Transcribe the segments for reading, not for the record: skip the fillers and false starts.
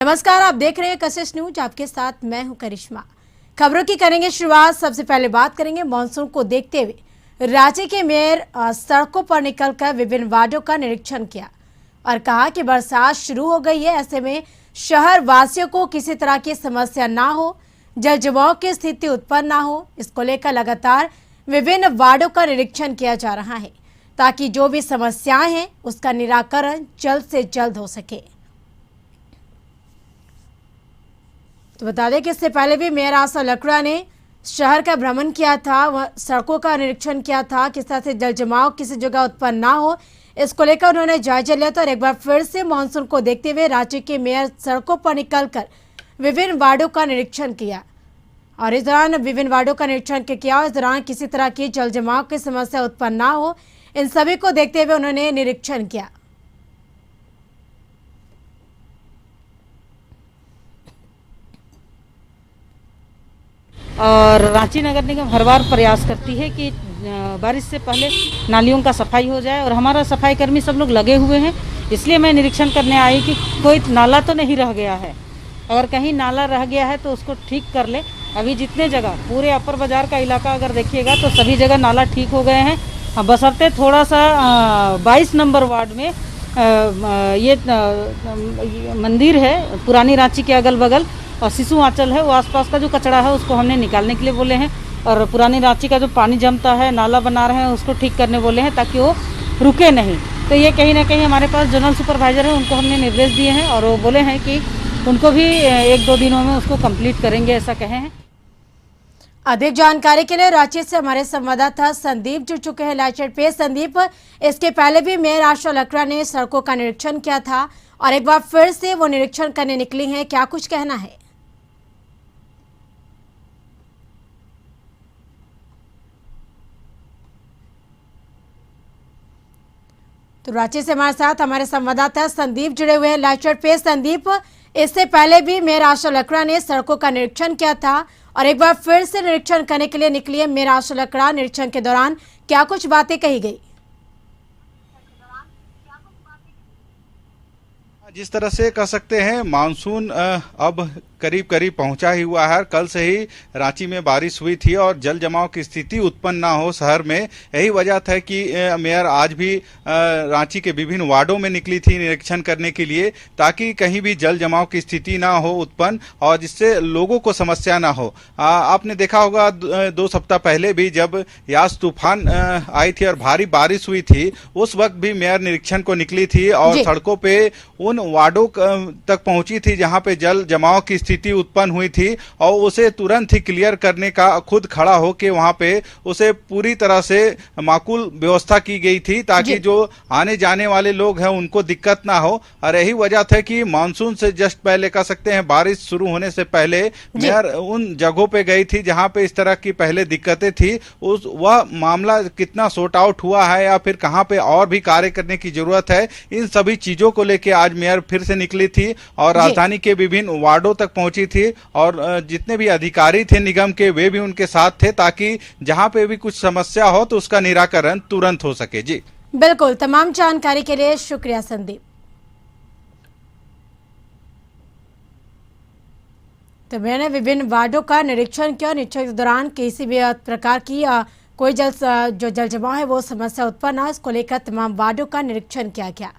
नमस्कार, आप देख रहे हैं कशिश न्यूज। आपके साथ मैं हूं करिश्मा। खबरों की करेंगे शुरुआत। सबसे पहले बात करेंगे मानसून को देखते हुए रांची के मेयर सड़कों पर निकलकर विभिन्न वार्डों का निरीक्षण किया और कहा कि बरसात शुरू हो गई है, ऐसे में शहर वासियों को किसी तरह की समस्या ना हो, जल जमाव की स्थिति उत्पन्न ना हो। इसको लेकर लगातार विभिन्न वार्डों का निरीक्षण किया जा रहा है ताकि जो भी समस्याएं हैं उसका निराकरण जल्द से जल्द हो सके। तो बता दें कि इससे पहले भी मेयर आशा लकड़ा ने शहर का भ्रमण किया था, वह सड़कों का निरीक्षण किया था, किस तरह से जल जमाव किसी जगह उत्पन्न ना हो, इसको लेकर उन्होंने जायजा लिया था। और एक बार फिर से मानसून को देखते हुए राज्य के मेयर सड़कों पर निकलकर विभिन्न वार्डों का निरीक्षण किया और इस दौरान विभिन्न वार्डों का निरीक्षण किया। इस दौरान किसी तरह की जल जमाव की समस्या उत्पन्न ना हो, इन सभी को देखते हुए उन्होंने निरीक्षण किया। और रांची नगर निगम हर बार प्रयास करती है कि बारिश से पहले नालियों का सफाई हो जाए और हमारा सफाई कर्मी सब लोग लगे हुए हैं। इसलिए मैं निरीक्षण करने आई कि कोई नाला तो नहीं रह गया है, अगर कहीं नाला रह गया है तो उसको ठीक कर ले। अभी जितने जगह पूरे अपर बाजार का इलाका अगर देखिएगा तो सभी जगह नाला ठीक हो गए हैं। बशर्ते थोड़ा सा 22 नंबर वार्ड में ये मंदिर है पुरानी रांची के अगल बगल और शिशु आंचल है, वो आसपास का जो कचरा है उसको हमने निकालने के लिए बोले हैं और पुरानी रांची का जो पानी जमता है नाला बना रहे हैं उसको ठीक करने बोले हैं ताकि वो रुके नहीं। तो ये कहीं ना कहीं हमारे पास जनरल सुपरवाइजर है, उनको हमने निर्देश दिए हैं और वो बोले हैं कि उनको भी 1-2 दिनों में उसको कंप्लीट करेंगे, ऐसा कहे हैं। अधिक जानकारी के लिए रांची से हमारे संवाददाता संदीप जुड़ चुके हैं लाइव चैट पे। संदीप, इसके पहले भी मेयर आशा लकड़ा ने सड़कों का निरीक्षण किया था और एक बार फिर से वो निरीक्षण करने निकली हैं, क्या कुछ कहना है? तो रांची से हमारे साथ हमारे संवाददाता संदीप जुड़े हुए हैं लाइव चैट पे। संदीप, इससे पहले भी मेयर आशा लकड़ा ने सड़कों का निरीक्षण किया था और एक बार फिर से निरीक्षण करने के लिए निकली है मेयर आशा लकड़ा। निरीक्षण के दौरान क्या कुछ बातें कही गई? जिस तरह से कह सकते हैं मानसून अब करीब करीब पहुंचा ही हुआ है। कल से ही रांची में बारिश हुई थी और जल जमाव की स्थिति उत्पन्न ना हो शहर में, यही वजह था कि मेयर आज भी रांची के विभिन्न वार्डों में निकली थी निरीक्षण करने के लिए ताकि कहीं भी जल जमाव की स्थिति ना हो उत्पन्न और जिससे लोगों को समस्या ना हो। आपने देखा होगा 2 सप्ताह पहले भी जब यास तूफान आई थी और भारी बारिश हुई थी, उस वक्त भी मेयर निरीक्षण को निकली थी और सड़कों पे उन वार्डों तक पहुंची थी जहां पे जल जमाव की स्थिति उत्पन्न हुई थी और उसे तुरंत ही क्लियर करने का खुद खड़ा होके वहां पे उसे पूरी तरह से माकूल व्यवस्था की गई थी ताकि जो आने जाने वाले लोग हैं उनको दिक्कत ना हो। और यही वजह था कि मानसून से जस्ट पहले कह सकते हैं बारिश शुरू होने से पहले मेयर उन जगहों पे गई थी जहां पे इस तरह की पहले दिक्कतें थी, उस वह मामला कितना सॉर्ट आउट हुआ है या फिर कहां पे और भी कार्य करने की जरूरत है, इन सभी चीजों को लेकर आज मेयर फिर से निकली थी और राजधानी के विभिन्न वार्डों तक पहुंची थी और जितने भी अधिकारी थे निगम के वे भी उनके साथ थे ताकि जहां पे भी कुछ समस्या हो तो उसका निराकरण तुरंत हो सके। जी बिल्कुल, तमाम जानकारी के लिए शुक्रिया संदीप। तो मैंने विभिन्न वार्डों का निरीक्षण किया। निरीक्षण के दौरान किसी भी प्रकार की कोई जल जमाव है वो समस्या उत्पन्न हो, इसको लेकर तमाम वार्डों का निरीक्षण किया गया।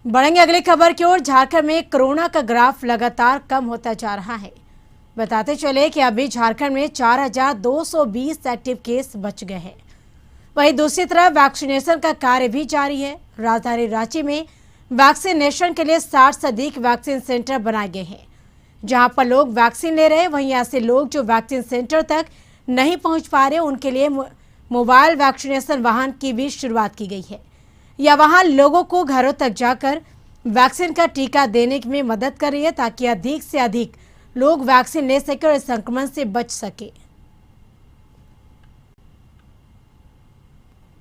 बढ़ेंगे अगली खबर की ओर। झारखंड में कोरोना का ग्राफ लगातार कम होता जा रहा है। बताते चले कि अभी झारखंड में 4220 एक्टिव केस बच गए हैं। वहीं दूसरी तरफ वैक्सीनेशन का कार्य भी जारी है। राजधानी रांची में वैक्सीनेशन के लिए 60 से अधिक वैक्सीन सेंटर बनाए गए हैं जहां पर लोग वैक्सीन ले रहे हैं। वहीं ऐसे लोग जो वैक्सीन सेंटर तक नहीं पहुंच पा रहे उनके लिए मोबाइल वैक्सीनेशन वाहन की भी शुरुआत की गई है या वहां लोगों को घरों तक जाकर वैक्सीन का टीका देने में मदद कर रही है ताकि अधिक से अधिक लोग वैक्सीन ले सके और इस संक्रमण से बच सके।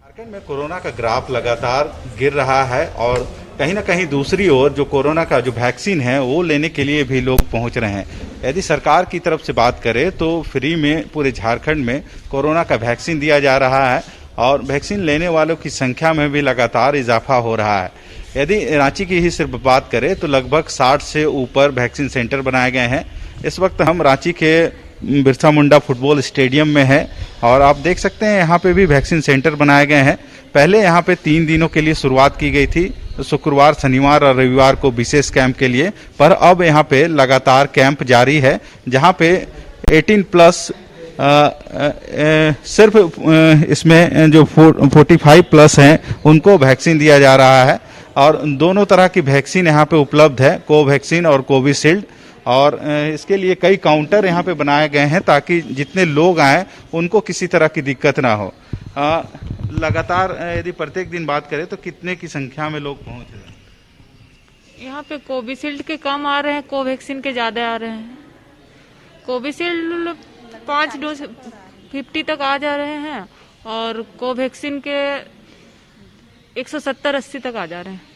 झारखंड में कोरोना का ग्राफ लगातार गिर रहा है और कहीं ना कहीं दूसरी ओर जो कोरोना का जो वैक्सीन है वो लेने के लिए भी लोग पहुंच रहे हैं। यदि सरकार की तरफ से बात करें तो फ्री में पूरे झारखंड में कोरोना का वैक्सीन दिया जा रहा है और वैक्सीन लेने वालों की संख्या में भी लगातार इजाफा हो रहा है। यदि रांची की ही सिर्फ बात करें तो लगभग 60 से ऊपर वैक्सीन सेंटर बनाए गए हैं। इस वक्त हम रांची के बिरसा मुंडा फुटबॉल स्टेडियम में है और आप देख सकते हैं यहाँ पे भी वैक्सीन सेंटर बनाए गए हैं। पहले यहाँ पे 3 दिनों के लिए शुरुआत की गई थी, तो शुक्रवार, शनिवार और रविवार को विशेष कैंप के लिए, पर अब यहाँ पे लगातार कैंप जारी है जहाँ पे 18 प्लस सिर्फ इसमें जो 45 प्लस हैं उनको वैक्सीन दिया जा रहा है और दोनों तरह की वैक्सीन यहाँ पे उपलब्ध है, कोवैक्सीन और कोविशील्ड। और इसके लिए कई काउंटर यहाँ पे बनाए गए हैं ताकि जितने लोग आए उनको किसी तरह की दिक्कत ना हो। लगातार यदि प्रत्येक दिन बात करें तो कितने की संख्या में लोग पहुंच रहे हैं? यहाँ पे कोविशील्ड के कम आ रहे हैं, कोवैक्सीन के ज्यादा आ रहे हैं। कोविशील्ड 5 डोज 50 तक आ जा रहे हैं और कोवैक्सीन के 170-80 तक आ जा रहे हैं।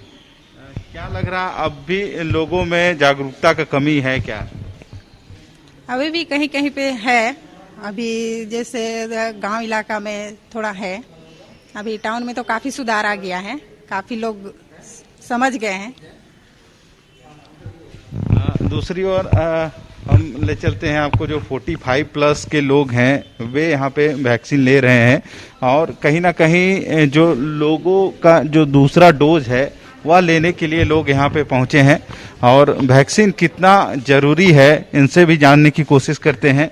क्या लग रहा अब भी लोगों में जागरूकता का कमी है क्या? अभी भी कहीं कहीं पे है। अभी जैसे गांव इलाका में थोड़ा है, अभी टाउन में तो काफी सुधार आ गया है, काफी लोग समझ गए हैं। दूसरी ओर हम ले चलते हैं आपको, जो 45 प्लस के लोग हैं वे यहाँ पे वैक्सीन ले रहे हैं और कहीं ना कहीं जो लोगों का जो दूसरा डोज है वह लेने के लिए लोग यहाँ पे पहुँचे हैं और वैक्सीन कितना ज़रूरी है इनसे भी जानने की कोशिश करते हैं।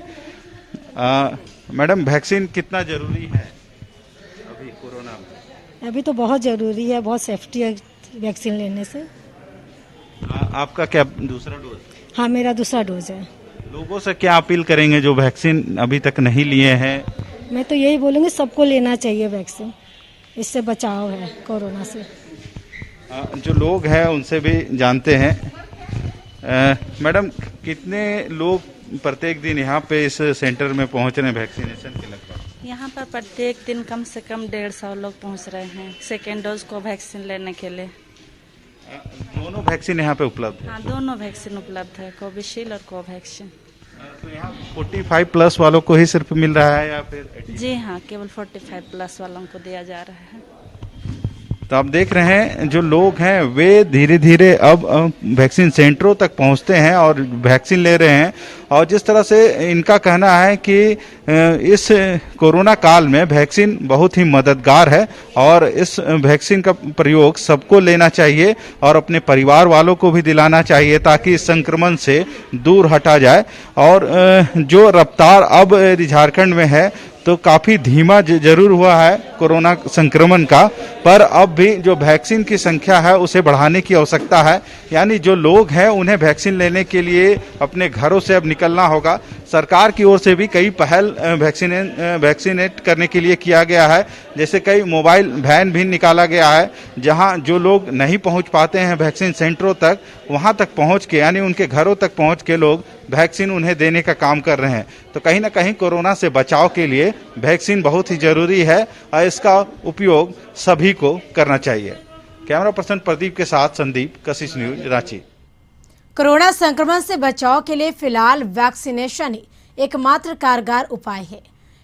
मैडम, वैक्सीन कितना ज़रूरी है अभी कोरोना में? अभी तो बहुत ज़रूरी है, बहुत सेफ्टी है वैक्सीन लेने से। आपका क्या दूसरा डोज? हाँ, मेरा दूसरा डोज है। लोगों से क्या अपील करेंगे जो वैक्सीन अभी तक नहीं लिए हैं? मैं तो यही बोलूँगी सबको लेना चाहिए वैक्सीन, इससे बचाव है कोरोना से। जो लोग हैं उनसे भी जानते हैं। मैडम, कितने लोग प्रत्येक दिन यहाँ पे इस सेंटर में पहुँच रहे हैं वैक्सीनेशन के लगभग? यहाँ पर प्रत्येक दिन कम से कम 150 लोग पहुँच रहे हैं सेकेंड डोज को वैक्सीन लेने के लिए। दोनों वैक्सीन यहाँ पे उपलब्ध है? हाँ, दोनों वैक्सीन उपलब्ध है, कोविशील्ड और कोवैक्सीन। तो यहाँ 45 प्लस वालों को ही सिर्फ मिल रहा है या फिर? जी हाँ, केवल 45 प्लस वालों को दिया जा रहा है। तो आप देख रहे हैं जो लोग हैं वे धीरे धीरे अब वैक्सीन सेंटरों तक पहुंचते हैं और वैक्सीन ले रहे हैं। और जिस तरह से इनका कहना है कि इस कोरोना काल में वैक्सीन बहुत ही मददगार है और इस वैक्सीन का प्रयोग सबको लेना चाहिए और अपने परिवार वालों को भी दिलाना चाहिए ताकि इस संक्रमण से दूर हटा जाए। और जो रफ्तार अब झारखंड में है तो काफ़ी धीमा जरूर हुआ है कोरोना संक्रमण का, पर अब भी जो वैक्सीन की संख्या है उसे बढ़ाने की आवश्यकता है। यानी जो लोग हैं उन्हें वैक्सीन लेने के लिए अपने घरों से अब निकलना होगा। सरकार की ओर से भी कई पहल वैक्सीनेट करने के लिए किया गया है, जैसे कई मोबाइल वैन भी निकाला गया है जहां जो लोग नहीं पहुंच पाते हैं वैक्सीन सेंटरों तक, वहां तक पहुंच के यानी उनके घरों तक पहुंच के लोग वैक्सीन उन्हें देने का काम कर रहे हैं। तो कहीं ना कहीं कोरोना से बचाव के लिए वैक्सीन बहुत ही जरूरी है और इसका उपयोग सभी को करना चाहिए। कैमरा पर्सन प्रदीप के साथ संदीप, कशिश न्यूज, रांची। कोरोना संक्रमण से बचाव के लिए फिलहाल वैक्सीनेशन ही एकमात्र कारगर उपाय है।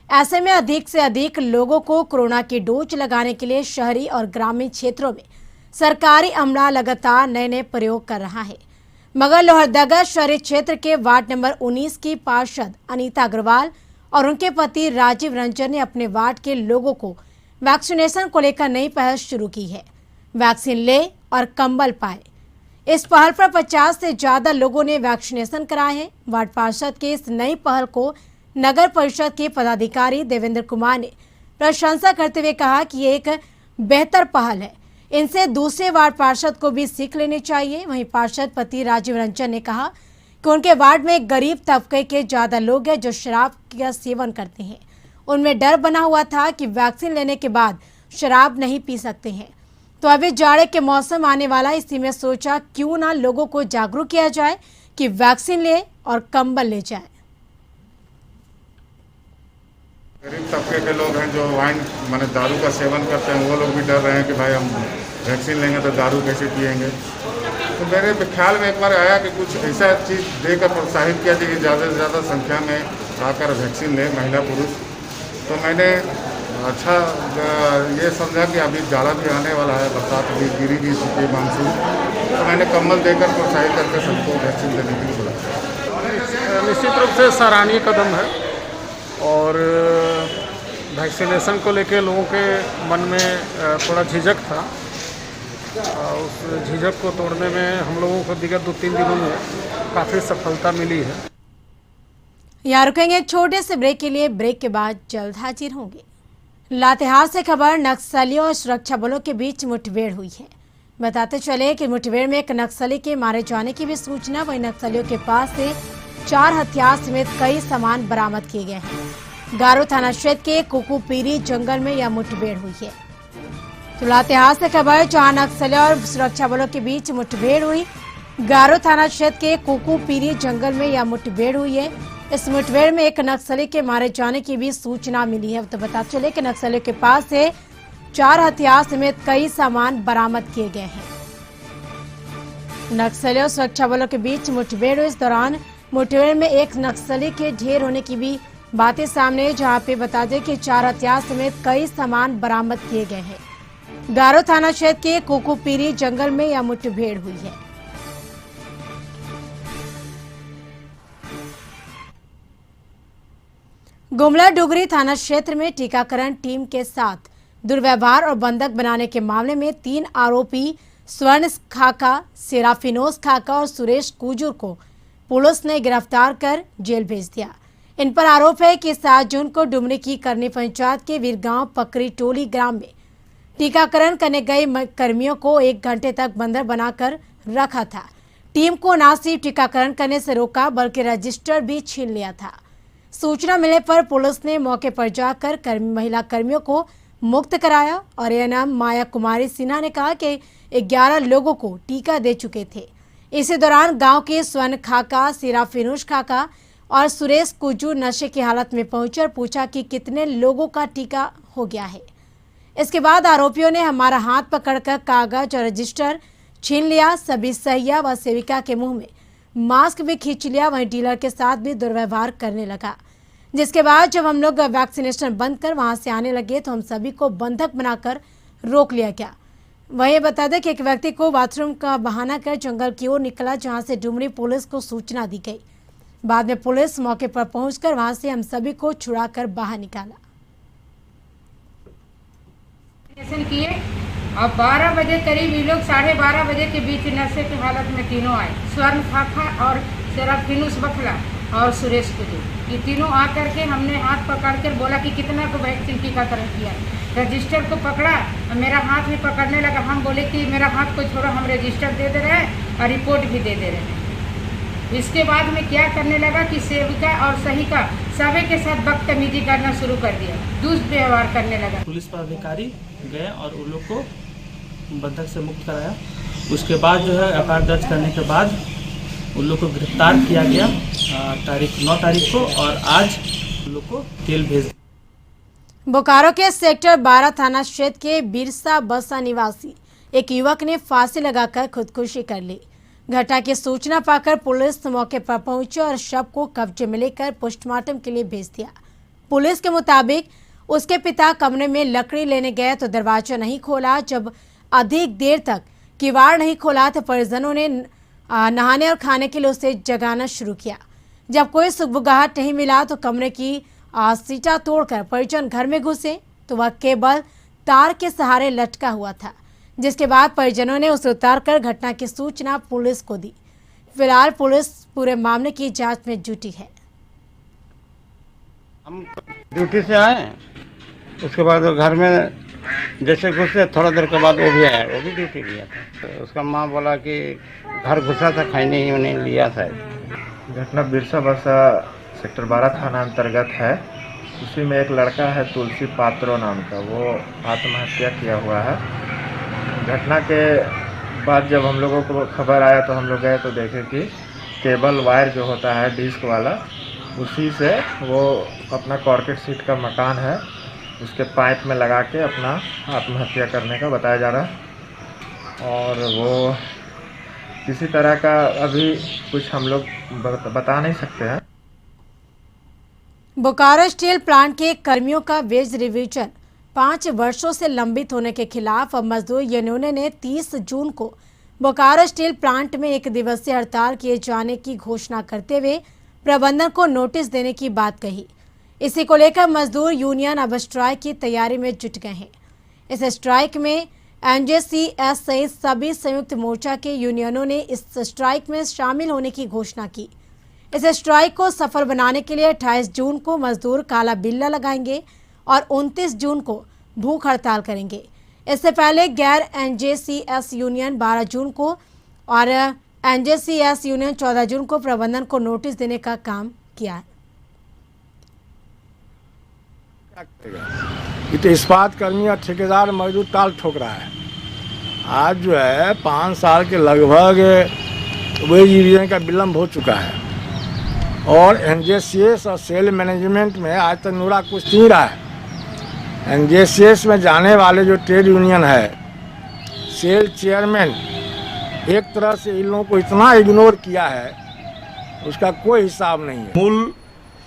ऐसे में अधिक से अधिक लोगों को कोरोना की डोज लगाने के लिए शहरी और ग्रामीण क्षेत्रों में सरकारी अमला लगातार नए नए प्रयोग कर रहा है। मगर लोहरदगा शहरी क्षेत्र के वार्ड नंबर 19 की पार्षद अनीता अग्रवाल और उनके पति राजीव रंजन ने अपने वार्ड के लोगों को वैक्सीनेशन को लेकर नई पहल शुरू की है। वैक्सीन ले और कंबल पाए, इस पहल पर 50 से ज्यादा लोगों ने वैक्सीनेशन कराए हैं। वार्ड पार्षद के इस नई पहल को नगर परिषद के पदाधिकारी देवेंद्र कुमार ने प्रशंसा करते हुए कहा कि ये एक बेहतर पहल है, इनसे दूसरे वार्ड पार्षद को भी सीख लेनी चाहिए। वहीं पार्षद पति राजीव रंजन ने कहा कि उनके वार्ड में गरीब तबके के ज्यादा लोग हैं जो शराब का सेवन करते हैं। उनमें डर बना हुआ था कि वैक्सीन लेने के बाद शराब नहीं पी सकते हैं। तो अभी जाड़े के मौसम आने वाला, इसी में सोचा क्यों ना लोगों को जागरूक किया जाए कि वैक्सीन ले और कंबल ले जाए। गरीब तबके के लोग हैं जो वाइन माने दारू का सेवन करते हैं, वो लोग भी डर रहे हैं कि भाई हम वैक्सीन लेंगे तो दारू कैसे पिएंगे। तो मेरे ख्याल में एक बार आया कि कुछ ऐसा चीज़ देकर प्रोत्साहित किया जाए कि ज़्यादा से ज़्यादा संख्या में आकर वैक्सीन लें महिला पुरुष। तो मैंने अच्छा ये समझा कि अभी जाड़ा भी आने वाला है, बरसात भी गिरी चुकी है मानसून, तो मैंने कम्बल देकर प्रोत्साहित करके सबको वैक्सीन देने के लिए बोला। निश्चित रूप से सराहनीय कदम है और वैक्सीनेशन को लेकर लोगों के मन में थोड़ा झिझक था। उस झिझक को तोड़ने में हम लोगों को विगत 2-3 दिनों में काफ़ी सफलता मिली है। यहाँ रुकेंगे एक छोटे से ब्रेक के लिए। ब्रेक के बाद जल्द हाजिर होंगे। लातेहार से खबर, नक्सलियों और सुरक्षा बलों के बीच मुठभेड़ हुई है। बताते चले कि मुठभेड़ में एक नक्सली के मारे जाने की भी सूचना, वहीं नक्सलियों के पास से 4 हथियार समेत कई सामान बरामद किए गए हैं। गारो थाना क्षेत्र के कुकुपीरी जंगल में यह मुठभेड़ हुई है। तो लातेहार से खबर, जहां नक्सलियों और सुरक्षा बलों के बीच मुठभेड़ हुई। गारो थाना क्षेत्र के कुकुपीरी जंगल में यह मुठभेड़ हुई है। इस मुठभेड़ में एक नक्सली के मारे जाने की भी सूचना मिली है। तो बता चले कि नक्सलियों के पास से 4 हथियार समेत कई सामान बरामद किए गए हैं। नक्सलियों और सुरक्षा बलों के बीच मुठभेड़ हुई। इस दौरान मुठभेड़ में एक नक्सली के ढेर होने की भी बातें सामने, जहां पे बता दें कि 4 हथियार समेत कई सामान बरामद किए गए हैं। गारो थाना क्षेत्र के कुकुपीरी जंगल में यह मुठभेड़ हुई है। गुमला डुगरी थाना क्षेत्र में टीकाकरण टीम के साथ दुर्व्यवहार और बंधक बनाने के मामले में 3 आरोपी स्वर्ण खाका, सेराफिनोस खाका और सुरेश कुजूर को पुलिस ने गिरफ्तार कर जेल भेज दिया। इन पर आरोप है कि 7 जून को डुमरी की करनी पंचायत के वीरगांव पकरी टोली ग्राम में टीकाकरण करने गए कर्मियों को 1 घंटे तक बंधक बनाकर रखा था। टीम को न सिर्फ टीकाकरण करने से रोका बल्कि रजिस्टर भी छीन लिया था। सूचना मिलने पर पुलिस ने मौके पर जाकर महिला कर्मियों को मुक्त कराया और एएनएम माया कुमारी सिन्हा ने कहा कि 11 लोगों को टीका दे चुके थे। इसी दौरान गांव के स्वर्ण खाका, सिराफिनुश खाका और सुरेश कुजूर नशे की हालत में पहुंचे और पूछा कि कितने लोगों का टीका हो गया है। इसके बाद आरोपियों ने हमारा हाथ पकड़कर कागज और रजिस्टर छीन लिया। सभी सहिया व सेविका के मुंह में मास्क भी खींच लिया। वहीं डीलर के साथ भी दुर्व्यवहार करने लगा, जिसके बाद जब हम लोग वैक्सीनेशन बंद कर वहां से आने लगे तो हम सभी को बंधक बनाकर रोक लिया गया। वहीं बता दें कि एक व्यक्ति को बाथरूम का बहाना कर जंगल की ओर निकला, जहां से डुमरी पुलिस को सूचना दी गई। बाद में पुलिस मौके पर पहुंचकर वहां से हम सभी को छुड़ाकर बाहर निकाला। किए और 12 बजे करीब ये लोग 12:30 बजे के बीच नशे की हालत में तीनों आए। स्वर्ण खाखा और सेराफिनुस बखला और सुरेश कुजूर, ये तीनों आकर के हमने हाथ पकड़कर बोला कि कितना को वैक्सीन टीकाकरण किया। रजिस्टर को पकड़ा और मेरा हाथ भी पकड़ने लगा। हम बोले कि मेरा हाथ को छोड़ो, हम रजिस्टर दे दे रहे हैं और रिपोर्ट भी दे दे रहे हैं। इसके बाद में क्या करने लगा कि सेविका और सहिका सभी के साथ बदतमीजी करना शुरू कर दिया, दुष्व्यवहार करने लगा। पुलिस पदाधिकारी गए और उन लोग को बंधक से मुक्त कराया। उसके बाद जो है एफआईआर दर्ज करने के बाद उन लोग को गिरफ्तार किया गया 9 तारीख को और आज उन लोग को जेल भेज। बोकारो के सेक्टर 12 थाना क्षेत्र के बिरसा बसा निवासी एक युवक ने फांसी लगाकर खुदकुशी कर ली। घटना की सूचना पाकर पुलिस मौके पर पहुंची और शव को कब्जे में लेकर पोस्टमार्टम के लिए भेज दिया। पुलिस के मुताबिक उसके पिता कमरे में लकड़ी लेने गए तो दरवाजा नहीं खोला। जब अधिक देर तक किवाड़ नहीं खोला तो परिजनों ने नहाने और खाने के लिए उसे जगाना शुरू किया। जब कोई सुबुगाहट नहीं मिला तो कमरे की सीटा तोड़कर परिजन घर में घुसे तो वह केबल तार के सहारे लटका हुआ था, जिसके बाद परिजनों ने उसे उतारकर घटना की सूचना पुलिस को दी। फिलहाल पुलिस पूरे मामले की जांच में जुटी है। हम ड्यूटी से आए, उसके बाद घर में जैसे घुसे थोड़ा देर के बाद वो भी आया, वो भी ड्यूटी गया था। तो उसका माँ बोला कि घर घुसा था, खाने ही उन्हें लिया था। घटना बिरसा बसा सेक्टर 12 थाना अंतर्गत है। उसी में एक लड़का है तुलसी पात्रो नाम का, वो आत्महत्या किया हुआ है। घटना के बाद जब हम लोगों को खबर आया तो हम लोग गए तो देखे कि केबल वायर जो होता है डिस्क वाला, उसी से वो अपना कॉर्केट सीट का मकान है उसके पाइप में लगा के अपना आत्महत्या करने का बताया जा रहा है। और वो किसी तरह का अभी कुछ हम लोग बता नहीं सकते हैं। बोकारो स्टील प्लांट के कर्मियों का वेज रिवीजन 5 वर्षों से लंबित होने के खिलाफ मजदूर यूनियनों ने 30 जून को बोकारो स्टील प्लांट में 1 दिवसीय हड़ताल किए जाने की घोषणा करते हुए प्रबंधन को नोटिस देने की बात कही। इसी को लेकर मजदूर यूनियन अब स्ट्राइक की तैयारी में जुट गए हैं। इस स्ट्राइक में एनजेसीएस सहित सभी संयुक्त मोर्चा के यूनियनों ने इस स्ट्राइक में शामिल होने की घोषणा की। इस स्ट्राइक को सफल बनाने के लिए 28 जून को मजदूर काला बिल्ला लगाएंगे और 29 जून को भूख हड़ताल करेंगे। इससे पहले गैर एनजेसीएस यूनियन 12 जून को और एनजेसीएस यूनियन 14 जून को प्रबंधन को नोटिस देने का काम किया है। तो इस्पात कर्मी और ठेकेदार मजदूर ताल ठोक रहा है। आज जो है 5 साल के लगभग वेज रिवीजन का विलम्ब हो चुका है और एनजेसीएस और सेल मैनेजमेंट में आज तक नूरा कुछ नहीं रहा है। एनजेसीएस में जाने वाले जो ट्रेड यूनियन है, सेल चेयरमैन एक तरह से इन लोगों को इतना इग्नोर किया है, उसका कोई हिसाब नहीं है। मूल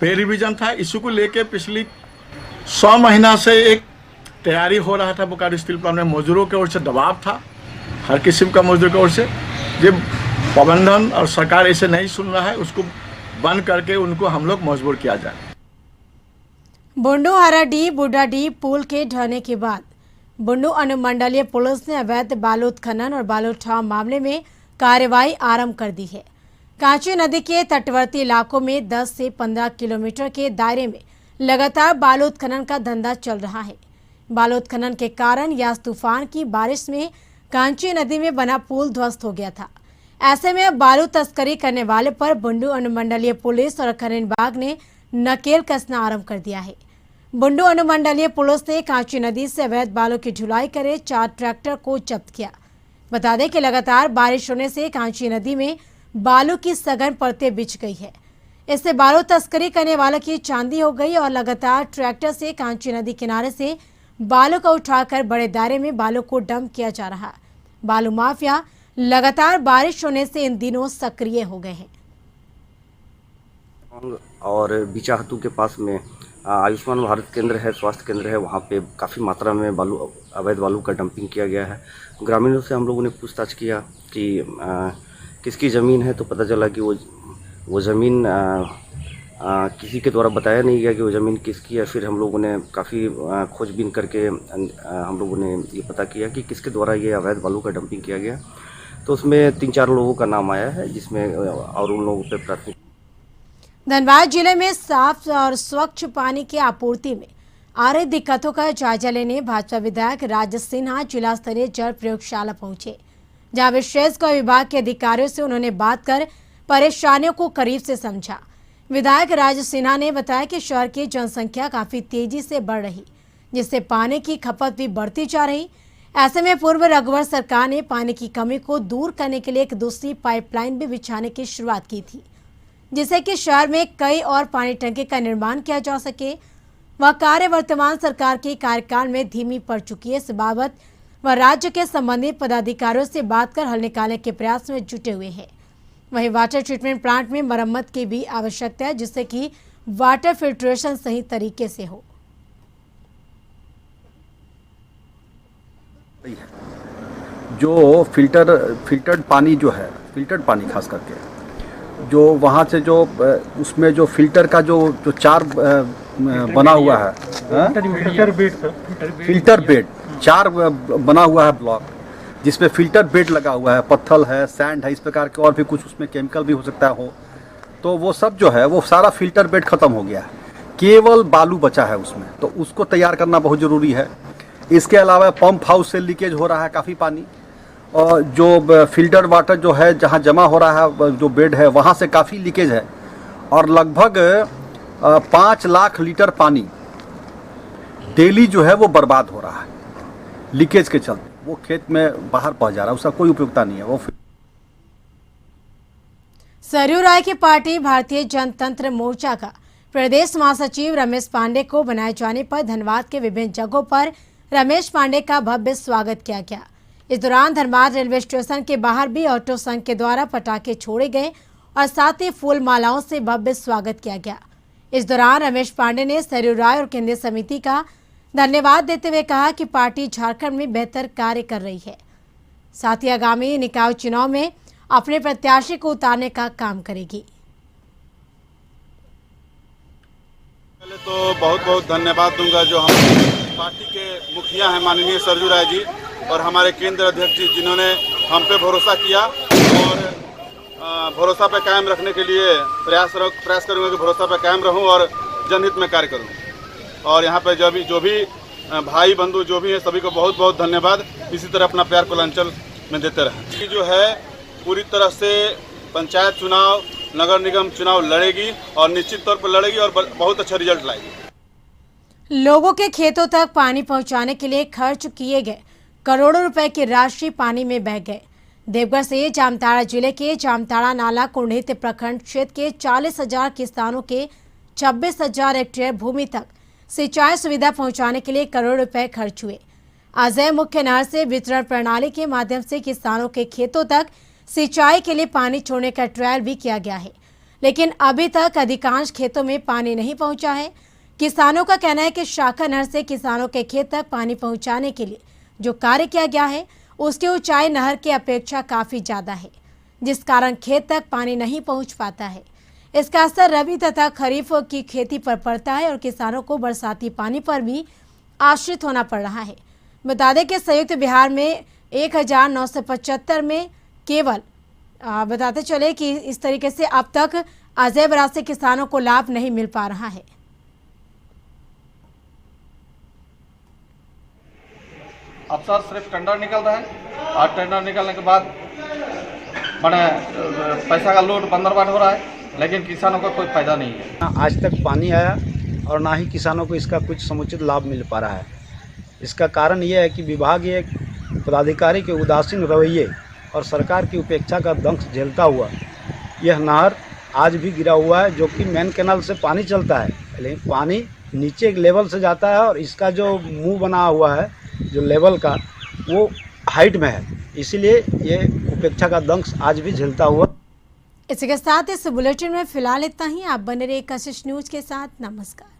पे रिवीजन था, इसी को लेके पिछली 100 महीना से एक तैयारी हो रहा था। बोकारो स्टील प्लांट में मजदूरों की ओर से दबाव था, हर किस्म का मजदूर की ओर से। जब प्रबंधन और सरकार ऐसे नहीं सुन रहा है, उसको बंद करके उनको हम लोग मजबूर किया जाए। बुंडू हराडी बुढ़ाडी पुल के ढहने के बाद बुंडू अनुमंडलीय पुलिस ने अवैध बालू उत्खनन और बालू उठाव मामले में कार्रवाई आरंभ कर दी है। कांची नदी के तटवर्ती इलाकों में 10 से 15 किलोमीटर के दायरे में लगातार बालू उत्खनन का धंधा चल रहा है। बालू उत्खनन के कारण यास तूफान की बारिश में कांची नदी में बना पुल ध्वस्त हो गया था। ऐसे में बालू तस्करी करने वाले पर बुंडू अनुमंडलीय पुलिस और खनन विभाग ने नकेल कसना आरंभ कर दिया है। बुंडू अनुमंडलीय पुलिस ने कांची नदी से अवैध बालू की ढुलाई करे 4 ट्रैक्टर को जब्त किया। बता दें कि लगातार बारिश होने से कांची नदी में बालू की सघन परतें बिछ गई है। इससे बालू तस्करी करने वालों की चांदी हो गई और लगातार ट्रैक्टर से कांची नदी किनारे से बालू को उठाकर बड़े दायरे में बालू को डंप किया जा रहा है। बालू माफिया लगातार बारिश होने से इन दिनों सक्रिय हो गए हैं। और बिचाहतू के पास में आयुष्मान भारत केंद्र है, स्वास्थ्य केंद्र है, वहाँ पे काफ़ी मात्रा में अवैध बालू का डंपिंग किया गया है। ग्रामीणों से हम लोगों ने पूछताछ किया कि किसकी ज़मीन है, तो पता चला कि वो ज़मीन किसी के द्वारा बताया नहीं गया कि वो ज़मीन किसकी है। फिर हम लोगों ने काफ़ी खोजबीन करके हम लोगों ने ये पता किया कि किसके द्वारा ये अवैध बालू का डंपिंग किया गया। तो उसमें 3-4 लोगों का नाम आया है, जिसमें और उन लोगों पर प्राथमिक। धनबाद जिले में साफ और स्वच्छ पानी की आपूर्ति में आ रही दिक्कतों का जायजा लेने भाजपा विधायक राज सिन्हा जिला स्तरीय जल प्रयोगशाला पहुंचे, जहां विशेषकर विभाग के अधिकारियों से उन्होंने बात कर परेशानियों को करीब से समझा। विधायक राज सिन्हा ने बताया कि शहर की जनसंख्या काफी तेजी से बढ़ रही, जिससे पानी की खपत भी बढ़ती जा रही। ऐसे में पूर्व रघुवर सरकार ने पानी की कमी को दूर करने के लिए एक दूसरी पाइपलाइन भी बिछाने की शुरुआत की थी, जिससे कि शहर में कई और पानी टंकी का निर्माण किया जा सके। वह कार्य वर्तमान सरकार के कार्यकाल में धीमी पड़ चुकी है। इस बाबत वह राज्य के संबंधित पदाधिकारियों से बात कर हल निकालने के प्रयास में जुटे हुए हैं। वहीं वाटर ट्रीटमेंट प्लांट में मरम्मत की भी आवश्यकता है, जिससे कि वाटर फिल्ट्रेशन सही तरीके से हो। जो फिल्टर्ड पानी जो है, फिल्टर्ड पानी खास करके जो वहाँ से जो उसमें जो फिल्टर का जो चार बना हुआ है, फिल्टर बेड 4 बना हुआ है ब्लॉक, जिसमें फिल्टर बेड लगा हुआ है, पत्थर है, सैंड है, इस प्रकार के और भी कुछ उसमें केमिकल भी हो सकता हो। तो वो सब जो है वो सारा फिल्टर बेड ख़त्म हो गया है, केवल बालू बचा है उसमें। तो उसको तैयार करना बहुत ज़रूरी है। इसके अलावा पंप हाउस से लीकेज हो रहा है काफ़ी पानी, और जो फिल्टर वाटर जो है जहाँ जमा हो रहा है, जो बेड है वहाँ से काफ़ी लीकेज है, और लगभग 5 लाख लीटर पानी डेली जो है वो बर्बाद हो रहा है लीकेज के चलते। वो खेत में बाहर पहुँच जा रहा है, उसका कोई उपयोगिता नहीं है। वो सरयू राय की पार्टी भारतीय जनतंत्र मोर्चा का प्रदेश महासचिव रमेश पांडे को बनाए जाने पर धनबाद के विभिन्न जगहों पर रमेश पांडे का भव्य स्वागत किया गया। इस दौरान धनबाद रेलवे स्टेशन के बाहर भी ऑटो संघ के द्वारा पटाखे छोड़े गए और साथ ही फूल मालाओं से भव्य स्वागत किया गया। इस दौरान रमेश पांडे ने सरयू राय और केंद्रीय समिति का धन्यवाद देते हुए कहा कि पार्टी झारखंड में बेहतर कार्य कर रही है, साथ ही आगामी निकाय चुनाव में अपने प्रत्याशी को उतारने का काम करेगी। पहले तो बहुत बहुत धन्यवाद दूंगा जो हम पार्टी के मुखिया हैं माननीय सरजू राय जी और हमारे केंद्र अध्यक्ष जी, जिन्होंने हम पे भरोसा किया और भरोसा पे कायम रखने के लिए प्रयास करूंगा कि भरोसा पे कायम रहूं और जनहित में कार्य करूं। और यहाँ पे जो भी भाई बंधु जो भी हैं सभी को बहुत बहुत धन्यवाद। इसी तरह अपना प्यार कुलांचल में देते रहें। ये जो है पूरी तरह से पंचायत चुनाव, नगर निगम चुनाव लड़ेगी और निश्चित तौर पर लड़ेगी और बहुत अच्छा रिजल्ट लाएगी। लोगों के खेतों तक पानी पहुंचाने के लिए खर्च किए गए करोड़ों रुपए की राशि पानी में बह गए। देवघर से जामताड़ा जिले के जामताड़ा नाला कुंडित प्रखंड क्षेत्र के 40,000 किसानों के 26,000 हेक्टेयर भूमि तक सिंचाई सुविधा पहुंचाने के लिए करोड़ रुपए खर्च हुए। अजय मुख्य नहर से वितरण प्रणाली के माध्यम से किसानों के खेतों तक सिंचाई के लिए पानी छोड़ने का ट्रायल भी किया गया है, लेकिन अभी तक अधिकांश खेतों में पानी नहीं पहुंचा है। किसानों का कहना है कि शाखा नहर से किसानों के खेत तक पानी पहुंचाने के लिए जो कार्य किया गया है उसकी ऊंचाई नहर की अपेक्षा काफी ज्यादा है, जिस कारण खेत तक पानी नहीं पहुंच पाता है। इसका असर रबी तथा खरीफ की खेती पर पड़ता है और किसानों को बरसाती पानी पर भी आश्रित होना पड़ रहा है। बता दें कि संयुक्त बिहार में 1975 में केवल बताते चले कि इस तरीके से अब तक अजय बराज से किसानों को लाभ नहीं मिल पा रहा है। अफसर सिर्फ टेंडर निकल रहा है और टेंडर निकलने के बाद मैंने पैसा का लोड बंदरबाट हो रहा है, लेकिन किसानों का कोई फायदा नहीं है। आज तक पानी आया और ना ही किसानों को इसका कुछ समुचित लाभ मिल पा रहा है। इसका कारण यह है कि विभागीय पदाधिकारी के उदासीन रवैये और सरकार की उपेक्षा का दंश झेलता हुआ यह नहर आज भी गिरा हुआ है, जो कि मेन कैनाल से पानी चलता है, लेकिन पानी नीचे लेवल से जाता है और इसका जो मुंह बना हुआ है जो लेवल का वो हाइट में है, इसीलिए ये उपेक्षा का दंश आज भी झेलता हुआ। इसी के साथ इस बुलेटिन में फिलहाल इतना ही। आप बने रहिए कशिश न्यूज के साथ। नमस्कार।